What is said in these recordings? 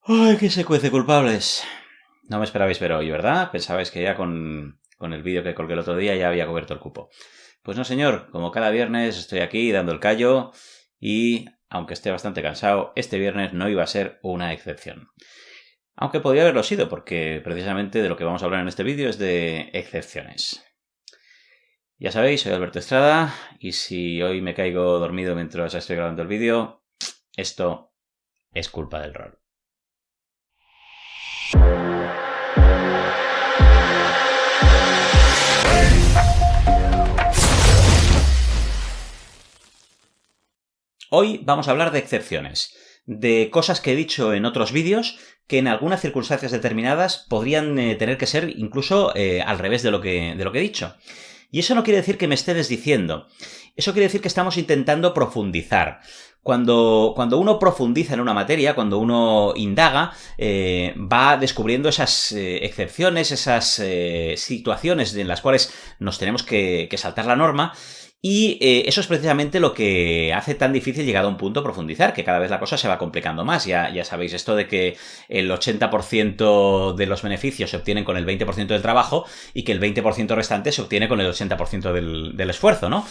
¡Ay, qué secuece culpables! No me esperabais ver hoy, ¿verdad? Pensabais que ya con el vídeo que colgué el otro día ya había cubierto el cupo. Pues no, señor. Como cada viernes estoy aquí dando el callo y, aunque esté bastante cansado, este viernes no iba a ser una excepción. Aunque podría haberlo sido, porque precisamente de lo que vamos a hablar en este vídeo es de excepciones. Ya sabéis, soy Alberto Estrada y si hoy me caigo dormido mientras estoy grabando el vídeo, esto es culpa del rol. Hoy vamos a hablar de excepciones, de cosas que he dicho en otros vídeos que en algunas circunstancias determinadas podrían tener que ser incluso al revés de lo que he dicho. Y eso no quiere decir que me esté desdiciendo. Eso quiere decir que estamos intentando profundizar. Cuando uno profundiza en una materia, cuando uno indaga, va descubriendo esas excepciones, esas situaciones en las cuales nos tenemos que saltar la norma. Y eso es precisamente lo que hace tan difícil llegar a un punto profundizar, que cada vez la cosa se va complicando más. Ya sabéis esto de que el 80% de los beneficios se obtienen con el 20% del trabajo y que el 20% restante se obtiene con el 80% del esfuerzo, ¿no?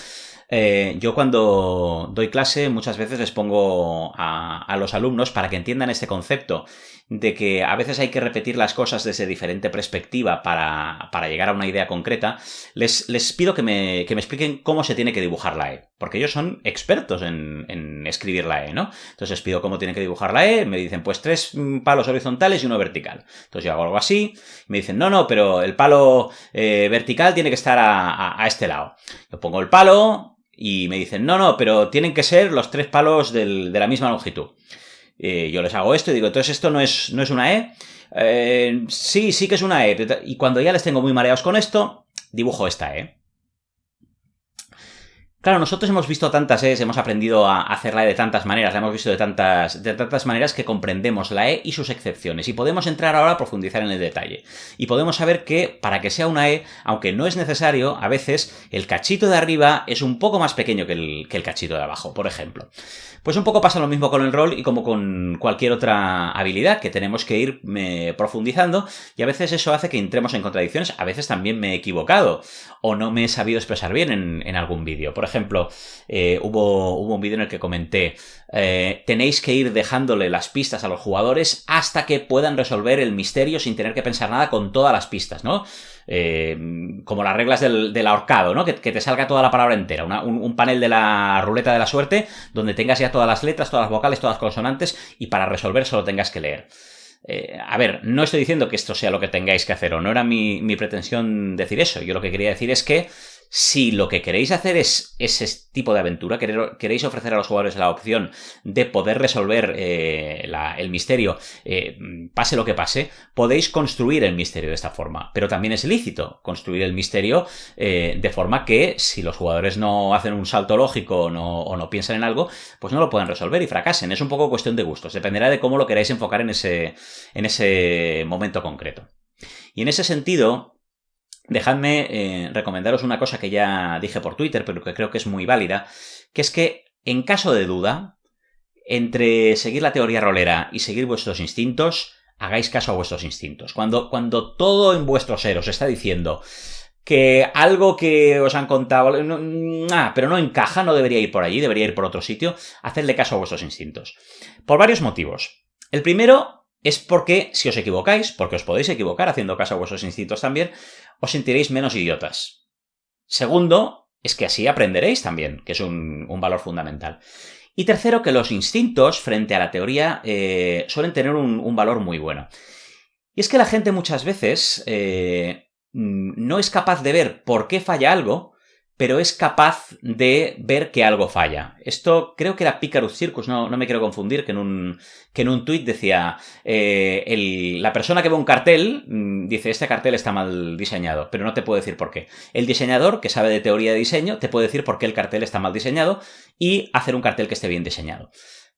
Yo cuando doy clase muchas veces les pongo a los alumnos para que entiendan este concepto de que a veces hay que repetir las cosas desde diferente perspectiva para llegar a una idea concreta. Les pido que me expliquen cómo se tiene que dibujar la E, porque ellos son expertos en escribir la E, ¿no? Entonces les pido cómo tienen que dibujar la E, me dicen pues 3 palos horizontales y uno vertical. Entonces yo hago algo así, me dicen no, pero el palo vertical tiene que estar a este lado. Yo pongo el palo y me dicen no, pero tienen que ser los 3 palos de la misma longitud. Yo les hago esto y digo, entonces esto no es una E. Sí que es una E. Y cuando ya les tengo muy mareados con esto, dibujo esta E. Claro, nosotros hemos visto tantas E's, hemos aprendido a hacer la E de tantas maneras, la hemos visto de tantas maneras que comprendemos la E y sus excepciones. Y podemos entrar ahora a profundizar en el detalle. Y podemos saber que, para que sea una E, aunque no es necesario, a veces el cachito de arriba es un poco más pequeño que el cachito de abajo, por ejemplo. Pues un poco pasa lo mismo con el rol y como con cualquier otra habilidad que tenemos que ir profundizando, y a veces eso hace que entremos en contradicciones. A veces también me he equivocado o no me he sabido expresar bien en algún vídeo. Por ejemplo, hubo un vídeo en el que comenté tenéis que ir dejándole las pistas a los jugadores hasta que puedan resolver el misterio sin tener que pensar nada con todas las pistas, ¿no? Como las reglas del ahorcado, ¿no? Que te salga toda la palabra entera, un panel de la ruleta de la suerte donde tengas ya todas las letras, todas las vocales, todas las consonantes y para resolver solo tengas que leer. A ver, no estoy diciendo que esto sea lo que tengáis que hacer, o no era mi pretensión decir eso. Yo lo que quería decir es que si lo que queréis hacer es ese tipo de aventura, queréis ofrecer a los jugadores la opción de poder resolver el misterio, pase lo que pase, podéis construir el misterio de esta forma. Pero también es lícito construir el misterio de forma que si los jugadores no hacen un salto lógico o no piensan en algo, pues no lo pueden resolver y fracasen. Es un poco cuestión de gustos. Dependerá de cómo lo queráis enfocar en ese momento concreto. Y en ese sentido, dejadme recomendaros una cosa que ya dije por Twitter, pero que creo que es muy válida, que es que, en caso de duda, entre seguir la teoría rolera y seguir vuestros instintos, hagáis caso a vuestros instintos. Cuando todo en vuestro ser os está diciendo que algo que os han contado, pero no encaja, no debería ir por allí, debería ir por otro sitio, hacedle caso a vuestros instintos. Por varios motivos. El primero es porque, si os equivocáis, porque os podéis equivocar haciendo caso a vuestros instintos también, os sentiréis menos idiotas. Segundo, es que así aprenderéis también, que es un valor fundamental. Y tercero, que los instintos, frente a la teoría, suelen tener un valor muy bueno. Y es que la gente muchas veces no es capaz de ver por qué falla algo, pero es capaz de ver que algo falla. Esto creo que era Picarus Circus, no me quiero confundir, que en un tuit decía la persona que ve un cartel dice este cartel está mal diseñado, pero no te puede decir por qué. El diseñador, que sabe de teoría de diseño, te puede decir por qué el cartel está mal diseñado y hacer un cartel que esté bien diseñado.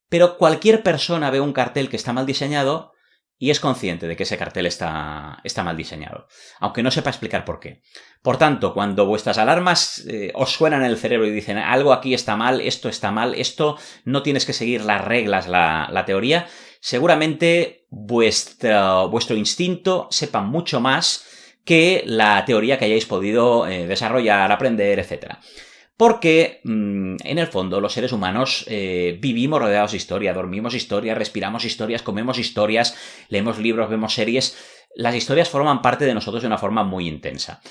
Pero cualquier persona ve un cartel que está mal diseñado y es consciente de que ese cartel está mal diseñado, aunque no sepa explicar por qué. Por tanto, cuando vuestras alarmas os suenan en el cerebro y dicen algo aquí está mal, esto no tienes que seguir las reglas, la teoría, seguramente vuestro instinto sepa mucho más que la teoría que hayáis podido desarrollar, aprender, etc. Porque, en el fondo, los seres humanos vivimos rodeados de historia, dormimos historias, respiramos historias, comemos historias, leemos libros, vemos series. Las historias forman parte de nosotros de una forma muy intensa.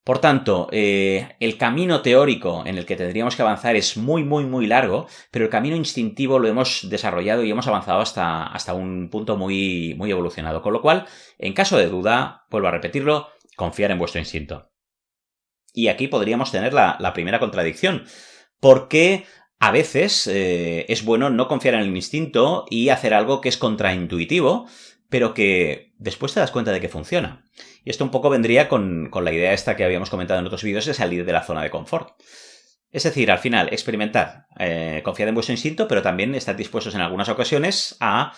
Por tanto, el camino teórico en el que tendríamos que avanzar es muy, muy, muy largo, pero el camino instintivo lo hemos desarrollado y hemos avanzado hasta un punto muy, muy evolucionado. Con lo cual, en caso de duda, vuelvo a repetirlo, confiar en vuestro instinto. Y aquí podríamos tener la primera contradicción, porque a veces es bueno no confiar en el instinto y hacer algo que es contraintuitivo, pero que después te das cuenta de que funciona. Y esto un poco vendría con la idea esta que habíamos comentado en otros vídeos de salir de la zona de confort. Es decir, al final, experimentar, confiar en vuestro instinto, pero también estar dispuestos en algunas ocasiones a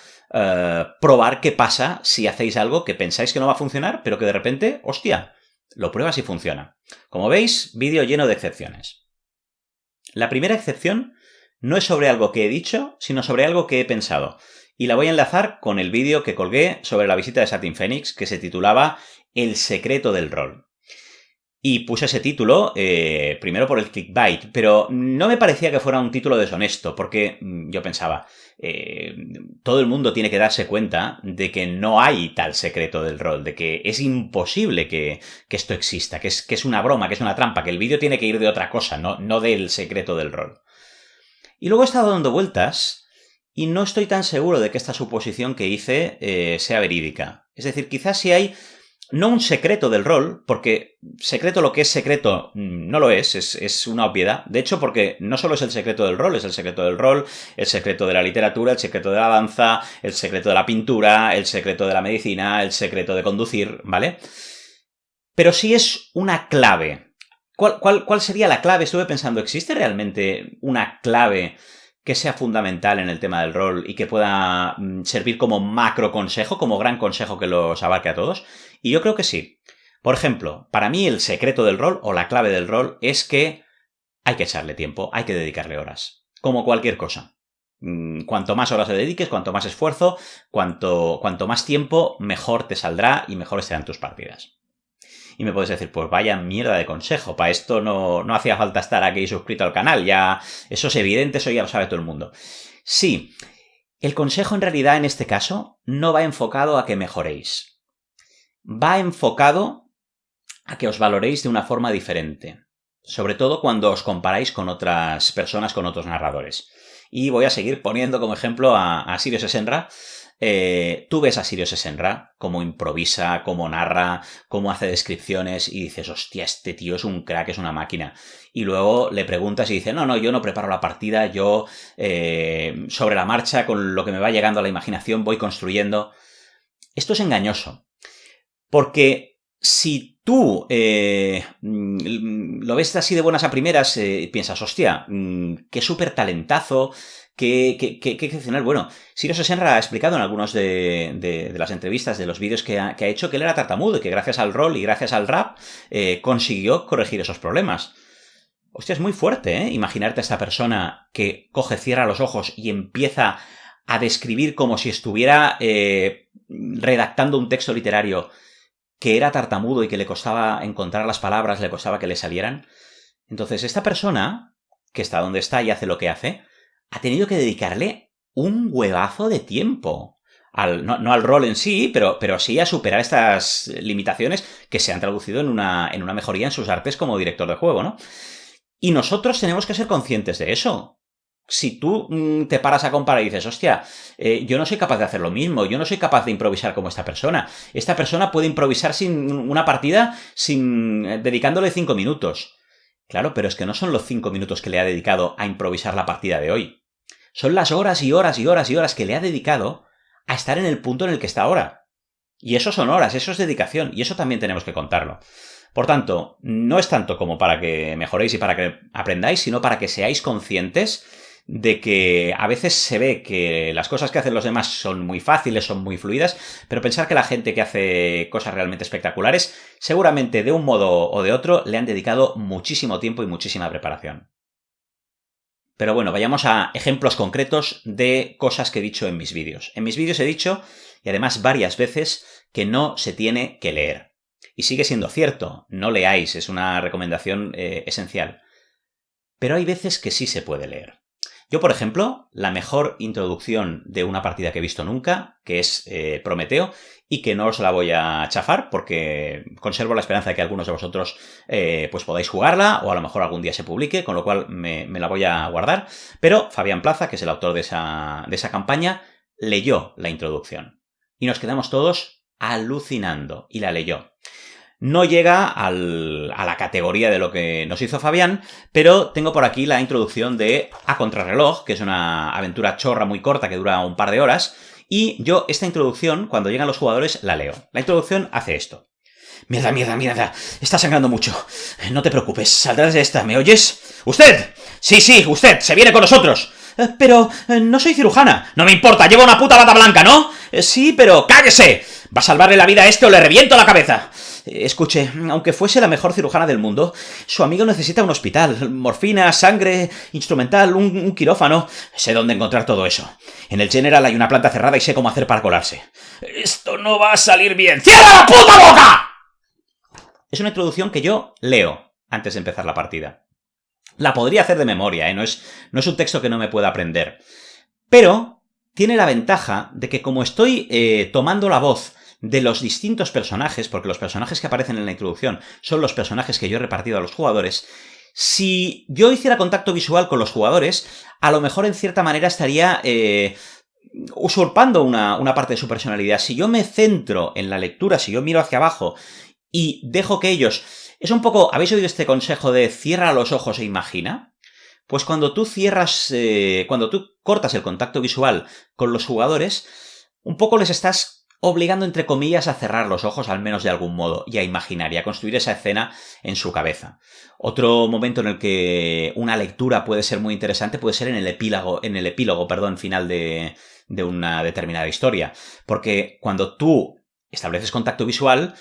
probar qué pasa si hacéis algo que pensáis que no va a funcionar, pero que de repente, hostia, lo pruebas y funciona. Como veis, vídeo lleno de excepciones. La primera excepción no es sobre algo que he dicho, sino sobre algo que he pensado. Y la voy a enlazar con el vídeo que colgué sobre la visita de Satin Phoenix, que se titulaba El secreto del rol. Y puse ese título, primero por el clickbait, pero no me parecía que fuera un título deshonesto, porque yo pensaba, todo el mundo tiene que darse cuenta de que no hay tal secreto del rol, de que es imposible que esto exista, que es una broma, que es una trampa, que el vídeo tiene que ir de otra cosa, no del secreto del rol. Y luego he estado dando vueltas y no estoy tan seguro de que esta suposición que hice sea verídica. Es decir, quizás si hay no un secreto del rol, porque secreto lo que es secreto no lo es una obviedad. De hecho, porque no solo es el secreto del rol, es el secreto del rol, el secreto de la literatura, el secreto de la danza, el secreto de la pintura, el secreto de la medicina, el secreto de conducir, ¿vale? Pero sí es una clave. ¿Cuál sería la clave? Estuve pensando, ¿existe realmente una clave que sea fundamental en el tema del rol y que pueda servir como macro consejo, como gran consejo que los abarque a todos? Y yo creo que sí. Por ejemplo, para mí el secreto del rol o la clave del rol es que hay que echarle tiempo, hay que dedicarle horas. Como cualquier cosa. Cuanto más horas le dediques, cuanto más esfuerzo, cuanto más tiempo, mejor te saldrá y mejores serán tus partidas. Y me puedes decir, pues vaya mierda de consejo, para esto no hacía falta estar aquí suscrito al canal, ya eso es evidente, eso ya lo sabe todo el mundo. Sí, el consejo en realidad en este caso no va enfocado a que mejoréis. Va enfocado a que os valoréis de una forma diferente. Sobre todo cuando os comparáis con otras personas, con otros narradores. Y voy a seguir poniendo como ejemplo a Sirius Esenra. Tú ves a Sirius Esenra, cómo improvisa, cómo narra, cómo hace descripciones y dices, hostia, este tío es un crack, es una máquina. Y luego le preguntas y dice, no, yo no preparo la partida, yo sobre la marcha, con lo que me va llegando a la imaginación, voy construyendo. Esto es engañoso. Porque si tú lo ves así de buenas a primeras, piensas, hostia, qué súper talentazo, qué excepcional. Bueno, Sirius Esenra ha explicado en algunos de las entrevistas, de los vídeos que ha hecho, que él era tartamudo y que gracias al rol y gracias al rap consiguió corregir esos problemas. Hostia, es muy fuerte, ¿eh? Imaginarte a esta persona que coge, cierra los ojos y empieza a describir como si estuviera redactando un texto literario, que era tartamudo y que le costaba encontrar las palabras, le costaba que le salieran. Entonces, esta persona, que está donde está y hace lo que hace, ha tenido que dedicarle un huevazo de tiempo. No al rol en sí, pero sí a superar estas limitaciones que se han traducido en una mejoría en sus artes como director de juego, ¿no? Y nosotros tenemos que ser conscientes de eso. Si tú te paras a comparar y dices, hostia, yo no soy capaz de hacer lo mismo, yo no soy capaz de improvisar como esta persona. Esta persona puede improvisar sin una partida dedicándole 5 minutos. Claro, pero es que no son los 5 minutos que le ha dedicado a improvisar la partida de hoy. Son las horas y horas y horas y horas que le ha dedicado a estar en el punto en el que está ahora. Y eso son horas, eso es dedicación, y eso también tenemos que contarlo. Por tanto, no es tanto como para que mejoréis y para que aprendáis, sino para que seáis conscientes de que a veces se ve que las cosas que hacen los demás son muy fáciles, son muy fluidas, pero pensar que la gente que hace cosas realmente espectaculares, seguramente de un modo o de otro le han dedicado muchísimo tiempo y muchísima preparación. Pero bueno, vayamos a ejemplos concretos de cosas que he dicho en mis vídeos. En mis vídeos he dicho, y además varias veces, que no se tiene que leer. Y sigue siendo cierto, no leáis, es una recomendación esencial. Pero hay veces que sí se puede leer. Yo, por ejemplo, la mejor introducción de una partida que he visto nunca, que es Prometeo, y que no os la voy a chafar porque conservo la esperanza de que algunos de vosotros pues podáis jugarla o a lo mejor algún día se publique, con lo cual me la voy a guardar. Pero Fabián Plaza, que es el autor de esa campaña, leyó la introducción. Y nos quedamos todos alucinando. Y la leyó. No llega a la categoría de lo que nos hizo Fabián, pero tengo por aquí la introducción de A Contrarreloj, que es una aventura chorra muy corta que dura un par de horas, y yo esta introducción, cuando llegan los jugadores, la leo. La introducción hace esto. Mierda, mierda, mierda, está sangrando mucho. No te preocupes, saldrás de esta, ¿me oyes? ¡Usted! Sí, usted, se viene con nosotros. Pero no soy cirujana. No me importa, llevo una puta bata blanca, ¿no? Sí, pero ¡cállese! Va a salvarle la vida a este o le reviento la cabeza. Escuche, aunque fuese la mejor cirujana del mundo, su amigo necesita un hospital, morfina, sangre, instrumental, un quirófano. Sé dónde encontrar todo eso. En el General hay una planta cerrada y sé cómo hacer para colarse. Esto no va a salir bien. ¡Cierra la puta boca! Es una introducción que yo leo antes de empezar la partida. La podría hacer de memoria, no es un texto que no me pueda aprender. Pero tiene la ventaja de que como estoy tomando la voz de los distintos personajes, porque los personajes que aparecen en la introducción son los personajes que yo he repartido a los jugadores, si yo hiciera contacto visual con los jugadores, a lo mejor en cierta manera estaría usurpando una parte de su personalidad. Si yo me centro en la lectura, si yo miro hacia abajo y dejo que ellos... Es un poco... ¿Habéis oído este consejo de cierra los ojos e imagina? Pues cuando tú cuando tú cortas el contacto visual con los jugadores, un poco les estás obligando, entre comillas, a cerrar los ojos, al menos de algún modo, y a imaginar, y a construir esa escena en su cabeza. Otro momento en el que una lectura puede ser muy interesante puede ser en el epílogo final de una determinada historia. Porque cuando tú estableces contacto visual,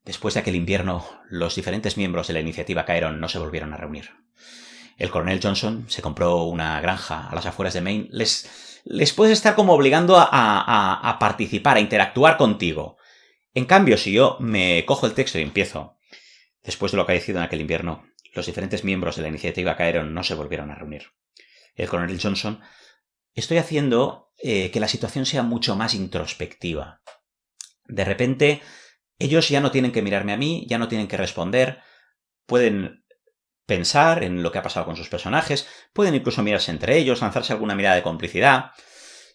después de aquel invierno, los diferentes miembros de la iniciativa Caeron no se volvieron a reunir. El coronel Johnson se compró una granja a las afueras de Maine. Les puedes estar como obligando a participar, a interactuar contigo. En cambio, si yo me cojo el texto y empiezo, después de lo acaecido en aquel invierno, los diferentes miembros de la iniciativa Caeron no se volvieron a reunir. El coronel Johnson, estoy haciendo que la situación sea mucho más introspectiva. De repente, ellos ya no tienen que mirarme a mí, ya no tienen que responder, pueden pensar en lo que ha pasado con sus personajes, pueden incluso mirarse entre ellos, lanzarse alguna mirada de complicidad.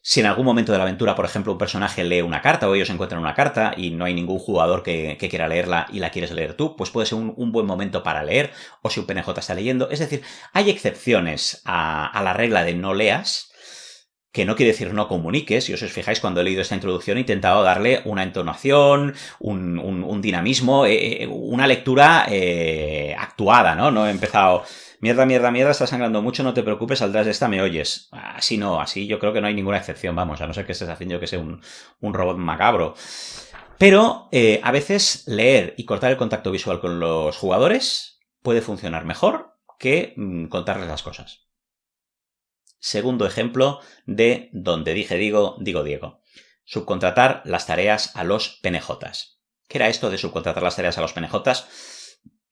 Si en algún momento de la aventura, por ejemplo, un personaje lee una carta o ellos encuentran una carta y no hay ningún jugador que quiera leerla y la quieres leer tú, pues puede ser un buen momento para leer, o si un PNJ está leyendo. Es decir, hay excepciones a la regla de no leas, que no quiere decir no comuniques. Si os fijáis, cuando he leído esta introducción he intentado darle una entonación, un dinamismo, una lectura actuada, ¿no? No he empezado... Mierda, mierda, mierda, está sangrando mucho, no te preocupes, saldrás de esta, me oyes. Así no, así yo creo que no hay ninguna excepción, vamos, a no ser que estés haciendo, yo que sé, un robot macabro. Pero a veces leer y cortar el contacto visual con los jugadores puede funcionar mejor que contarles las cosas. Segundo ejemplo de donde dije digo, digo Diego. Subcontratar las tareas a los PNJs. ¿Qué era esto de subcontratar las tareas a los PNJs?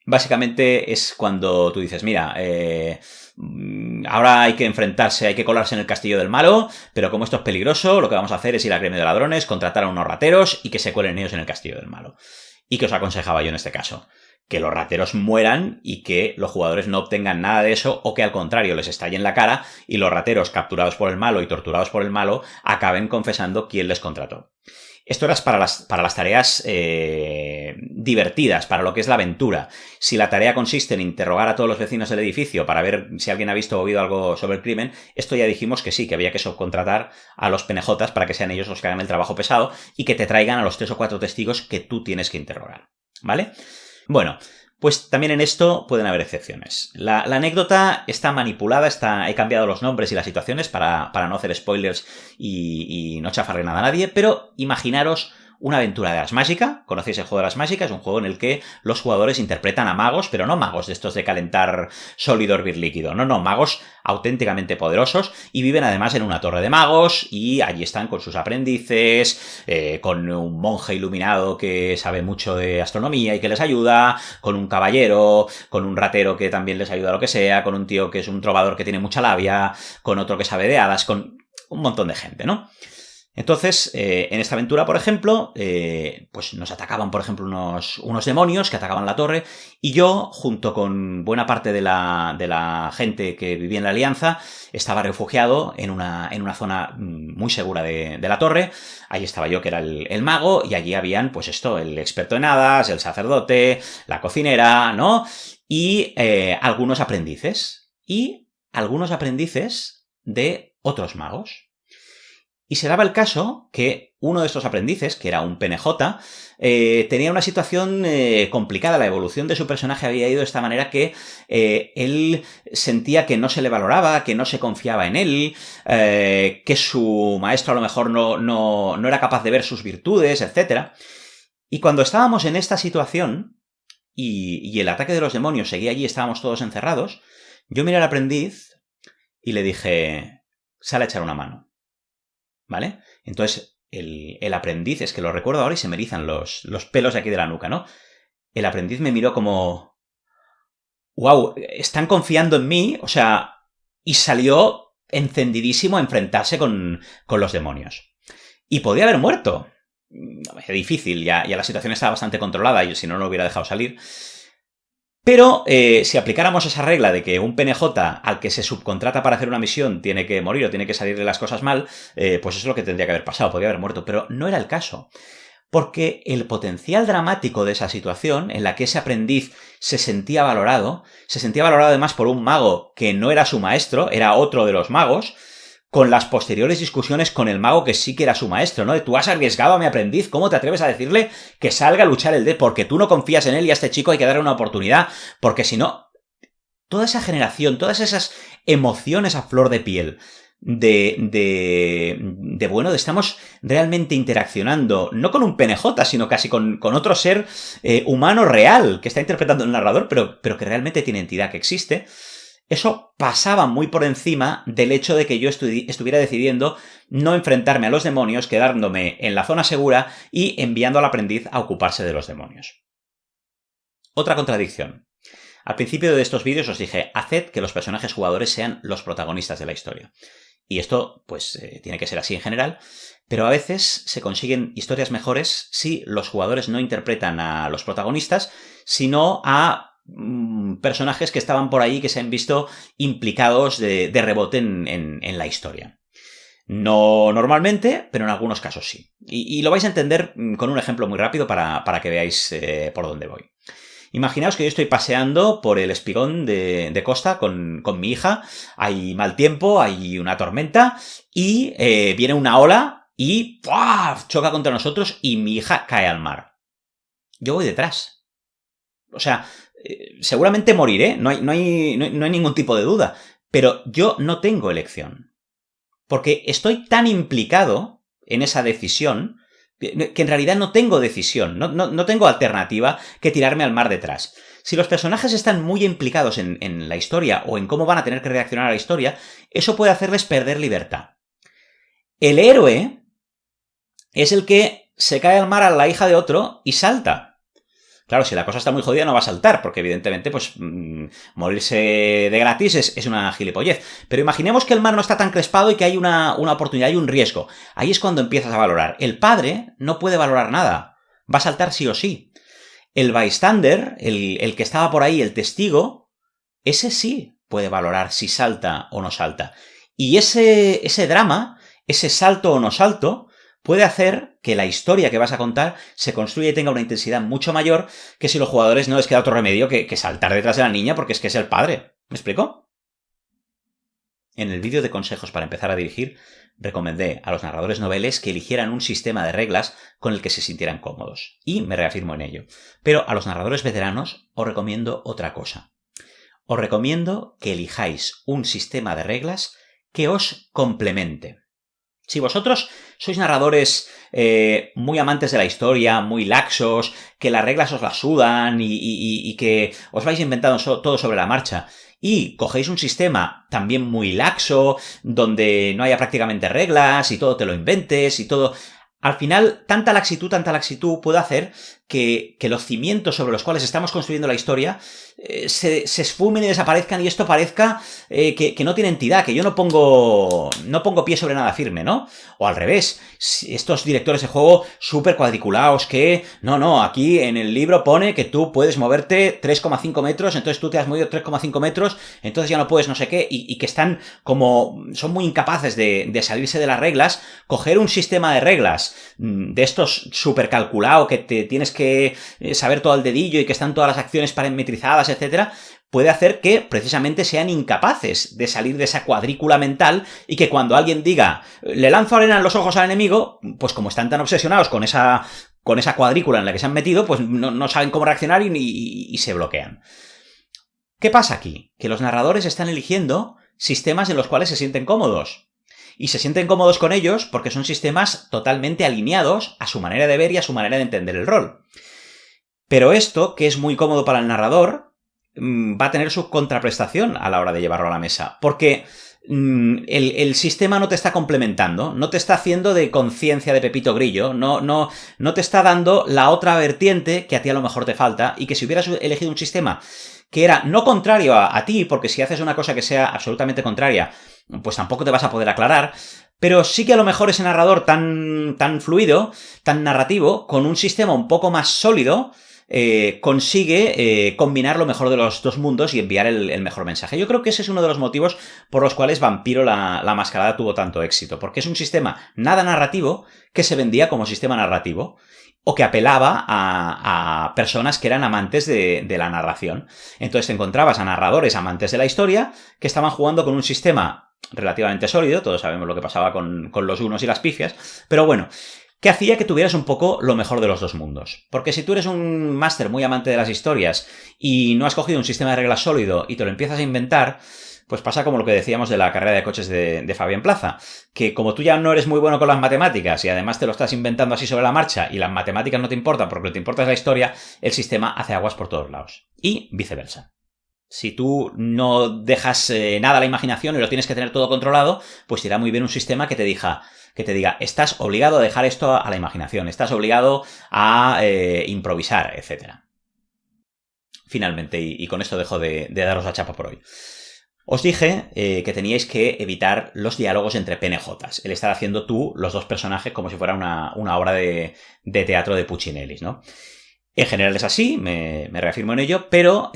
Básicamente es cuando tú dices, mira, ahora hay que enfrentarse, hay que colarse en el castillo del malo, pero como esto es peligroso, lo que vamos a hacer es ir al gremio de ladrones, contratar a unos rateros y que se cuelen ellos en el castillo del malo. ¿Y qué os aconsejaba yo en este caso? Que los rateros mueran y que los jugadores no obtengan nada de eso, o que al contrario les estalle en la cara y los rateros capturados por el malo y torturados por el malo acaben confesando quién les contrató. Esto era para las tareas divertidas, para lo que es la aventura. Si la tarea consiste en interrogar a todos los vecinos del edificio para ver si alguien ha visto o oído algo sobre el crimen, esto ya dijimos que sí, que había que subcontratar a los PNJs para que sean ellos los que hagan el trabajo pesado y que te traigan a los 3 o 4 testigos que tú tienes que interrogar. ¿Vale? Bueno, pues también en esto pueden haber excepciones. La anécdota está manipulada, he cambiado los nombres y las situaciones para no hacer spoilers y no chafarle nada a nadie, pero imaginaros una aventura de Ars Magica. ¿Conocéis el juego de Ars Magica? Es un juego en el que los jugadores interpretan a magos, pero no magos de estos de calentar sólido, hervir líquido. No, magos auténticamente poderosos y viven además en una torre de magos y allí están con sus aprendices, con un monje iluminado que sabe mucho de astronomía y que les ayuda, con un caballero, con un ratero que también les ayuda a lo que sea, con un tío que es un trovador que tiene mucha labia, con otro que sabe de hadas, con un montón de gente, ¿no? Entonces, en esta aventura, por ejemplo, pues nos atacaban, por ejemplo, unos demonios que atacaban la torre y yo, junto con buena parte de la gente que vivía en la Alianza, estaba refugiado en una zona muy segura de la torre. Ahí estaba yo, que era el mago, y allí habían, pues esto, el experto en hadas, el sacerdote, la cocinera, ¿no? Y algunos aprendices. Y algunos aprendices de otros magos. Y se daba el caso que uno de estos aprendices, que era un PNJ, tenía una situación complicada. La evolución de su personaje había ido de esta manera que él sentía que no se le valoraba, que no se confiaba en él, que su maestro a lo mejor no era capaz de ver sus virtudes, etc. Y cuando estábamos en esta situación y el ataque de los demonios seguía allí, estábamos todos encerrados, yo miré al aprendiz y le dije, sal a echar una mano. ¿Vale? Entonces, el aprendiz, es que lo recuerdo ahora y se me erizan los pelos de aquí de la nuca, ¿no? El aprendiz me miró como, wow, están confiando en mí, o sea, y salió encendidísimo a enfrentarse con los demonios. Y podía haber muerto. Es difícil, ya la situación estaba bastante controlada, y si no, no lo hubiera dejado salir. Pero si aplicáramos esa regla de que un PNJ al que se subcontrata para hacer una misión tiene que morir o tiene que salirle las cosas mal, pues eso es lo que tendría que haber pasado, podría haber muerto, pero no era el caso. Porque el potencial dramático de esa situación, en la que ese aprendiz se sentía valorado además por un mago que no era su maestro, era otro de los magos, con las posteriores discusiones con el mago que sí que era su maestro, ¿no? De tú has arriesgado a mi aprendiz, ¿cómo te atreves a decirle que salga a luchar el D? Porque tú no confías en él y a este chico hay que darle una oportunidad, porque si no... Toda esa generación, todas esas emociones a flor de piel bueno, estamos realmente interaccionando, no con un PNJ, sino casi con otro ser humano real, que está interpretando el narrador, pero que realmente tiene entidad, que existe. Eso pasaba muy por encima del hecho de que yo estuviera decidiendo no enfrentarme a los demonios, quedándome en la zona segura y enviando al aprendiz a ocuparse de los demonios. Otra contradicción. Al principio de estos vídeos os dije, haced que los personajes jugadores sean los protagonistas de la historia. Y esto, pues, tiene que ser así en general, pero a veces se consiguen historias mejores si los jugadores no interpretan a los protagonistas, sino a personajes que estaban por ahí, que se han visto implicados de rebote en la historia. No normalmente, pero en algunos casos sí. Y lo vais a entender con un ejemplo muy rápido para que veáis por dónde voy. Imaginaos que yo estoy paseando por el espigón de costa con mi hija, hay mal tiempo, hay una tormenta y viene una ola y ¡pua!, choca contra nosotros y mi hija cae al mar. Yo voy detrás. O sea, seguramente moriré, no hay ningún tipo de duda, pero yo no tengo elección. Porque estoy tan implicado en esa decisión que en realidad no tengo decisión, no tengo alternativa que tirarme al mar detrás. Si los personajes están muy implicados en la historia o en cómo van a tener que reaccionar a la historia, eso puede hacerles perder libertad. El héroe es el que se cae al mar a la hija de otro y salta. Claro, si la cosa está muy jodida no va a saltar, porque evidentemente pues morirse de gratis es una gilipollez. Pero imaginemos que el mar no está tan crespado y que hay una oportunidad, hay un riesgo. Ahí es cuando empiezas a valorar. El padre no puede valorar nada, va a saltar sí o sí. El bystander, el que estaba por ahí, el testigo, ese sí puede valorar si salta o no salta. Y ese drama, ese salto o no salto, puede hacer que la historia que vas a contar se construya y tenga una intensidad mucho mayor que si los jugadores no les queda otro remedio que saltar detrás de la niña porque es que es el padre. ¿Me explico? En el vídeo de consejos para empezar a dirigir, recomendé a los narradores noveles que eligieran un sistema de reglas con el que se sintieran cómodos. Y me reafirmo en ello. Pero a los narradores veteranos os recomiendo otra cosa. Os recomiendo que elijáis un sistema de reglas que os complemente. Si vosotros sois narradores muy amantes de la historia, muy laxos, que las reglas os las sudan y que os vais inventando todo sobre la marcha, y cogéis un sistema también muy laxo, donde no haya prácticamente reglas y todo te lo inventes y todo... Al final, tanta laxitud puede hacer que los cimientos sobre los cuales estamos construyendo la historia se esfumen y desaparezcan y esto parezca que no tiene entidad, que yo no pongo pie sobre nada firme, ¿no? O al revés, estos directores de juego súper cuadriculados que, no, aquí en el libro pone que tú puedes moverte 3,5 metros, entonces tú te has movido 3,5 metros, entonces ya no puedes no sé qué, y que están como, son muy incapaces de salirse de las reglas, coger un sistema de reglas de estos súper calculado que te tienes que saber todo al dedillo y que están todas las acciones parametrizadas, etcétera, puede hacer que precisamente sean incapaces de salir de esa cuadrícula mental y que cuando alguien diga le lanzo arena en los ojos al enemigo, pues como están tan obsesionados con esa cuadrícula en la que se han metido, pues no saben cómo reaccionar y se bloquean. ¿Qué pasa aquí? Que los narradores están eligiendo sistemas en los cuales se sienten cómodos. Y se sienten cómodos con ellos porque son sistemas totalmente alineados a su manera de ver y a su manera de entender el rol. Pero esto, que es muy cómodo para el narrador, va a tener su contraprestación a la hora de llevarlo a la mesa. Porque el sistema no te está complementando, no te está haciendo de conciencia de Pepito Grillo, no te está dando la otra vertiente que a ti a lo mejor te falta y que si hubieras elegido un sistema que era no contrario a ti, porque si haces una cosa que sea absolutamente contraria, pues tampoco te vas a poder aclarar, pero sí que a lo mejor ese narrador tan fluido, tan narrativo, con un sistema un poco más sólido, consigue combinar lo mejor de los dos mundos y enviar el mejor mensaje. Yo creo que ese es uno de los motivos por los cuales Vampiro la Mascarada tuvo tanto éxito, porque es un sistema nada narrativo que se vendía como sistema narrativo o que apelaba a personas que eran amantes de la narración. Entonces te encontrabas a narradores amantes de la historia que estaban jugando con un sistema relativamente sólido, todos sabemos lo que pasaba con los unos y las pifias, pero bueno, que hacía que tuvieras un poco lo mejor de los dos mundos. Porque si tú eres un máster muy amante de las historias y no has cogido un sistema de reglas sólido y te lo empiezas a inventar, pues pasa como lo que decíamos de la carrera de coches de Fabián Plaza, que como tú ya no eres muy bueno con las matemáticas y además te lo estás inventando así sobre la marcha y las matemáticas no te importan porque lo que te importa es la historia, el sistema hace aguas por todos lados. Y viceversa. Si tú no dejas nada a la imaginación y lo tienes que tener todo controlado, pues irá muy bien un sistema que te diga, estás obligado a dejar esto a la imaginación, estás obligado a improvisar, etc. Finalmente, y con esto dejo de daros la chapa por hoy. Os dije que teníais que evitar los diálogos entre PNJs, el estar haciendo tú los dos personajes como si fuera una obra de teatro de Puccinelli, ¿no? En general es así, me reafirmo en ello, pero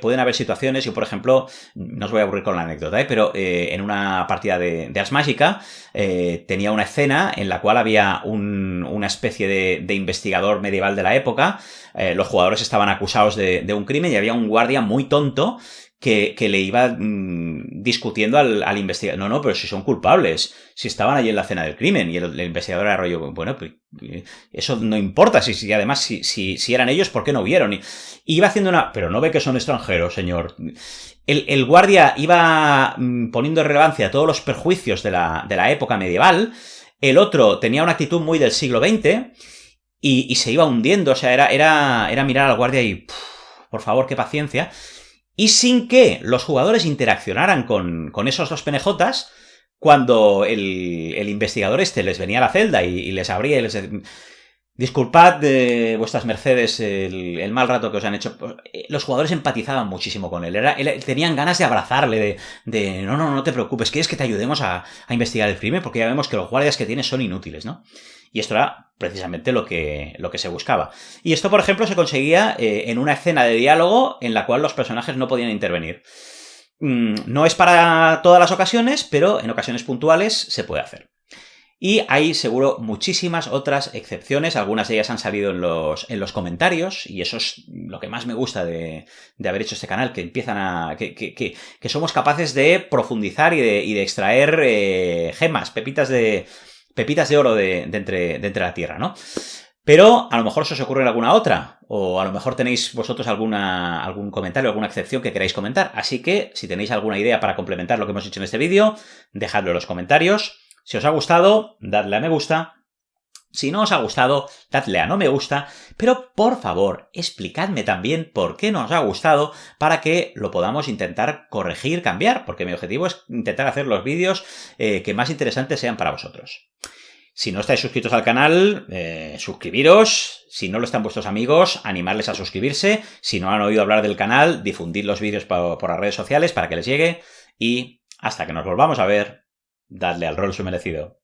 pueden haber situaciones, yo por ejemplo, no os voy a aburrir con la anécdota, pero en una partida de Ars Magica tenía una escena en la cual había una especie de investigador medieval de la época, los jugadores estaban acusados de un crimen y había un guardia muy tonto que le iba discutiendo al investigador. No, pero si son culpables, si estaban allí en la escena del crimen. Y el investigador era rollo, bueno, pues eso no importa. Si además, si eran ellos, ¿por qué no vieron? Y iba haciendo pero no ve que son extranjeros, señor. El guardia iba poniendo en relevancia todos los perjuicios de la época medieval. El otro tenía una actitud muy del siglo XX y se iba hundiendo. O sea, era mirar al guardia y, por favor, qué paciencia. Y sin que los jugadores interaccionaran con esos dos PNJs, cuando el investigador les venía a la celda y les abría y les decía, disculpad de vuestras mercedes el mal rato que os han hecho. Los jugadores empatizaban muchísimo con él. Tenían ganas de abrazarle, de no te preocupes, ¿quieres que te ayudemos a investigar el crimen? Porque ya vemos que los guardias que tienes son inútiles, ¿no? Y esto era precisamente lo que se buscaba. Y esto, por ejemplo, se conseguía en una escena de diálogo en la cual los personajes no podían intervenir. No es para todas las ocasiones, pero en ocasiones puntuales se puede hacer. Y hay seguro muchísimas otras excepciones, algunas de ellas han salido en los comentarios, y eso es lo que más me gusta de haber hecho este canal, que empiezan que somos capaces de profundizar y de extraer gemas, pepitas de oro de entre la tierra, ¿no? Pero a lo mejor se os ocurre alguna otra, o a lo mejor tenéis vosotros algún comentario, alguna excepción que queráis comentar. Así que, si tenéis alguna idea para complementar lo que hemos hecho en este vídeo, dejadlo en los comentarios. Si os ha gustado, dadle a me gusta. Si no os ha gustado, dadle a no me gusta, pero por favor, explicadme también por qué no os ha gustado para que lo podamos intentar corregir, cambiar, porque mi objetivo es intentar hacer los vídeos que más interesantes sean para vosotros. Si no estáis suscritos al canal, suscribiros. Si no lo están vuestros amigos, animarles a suscribirse. Si no han oído hablar del canal, difundid los vídeos por las redes sociales para que les llegue. Y hasta que nos volvamos a ver, dadle al rol su merecido.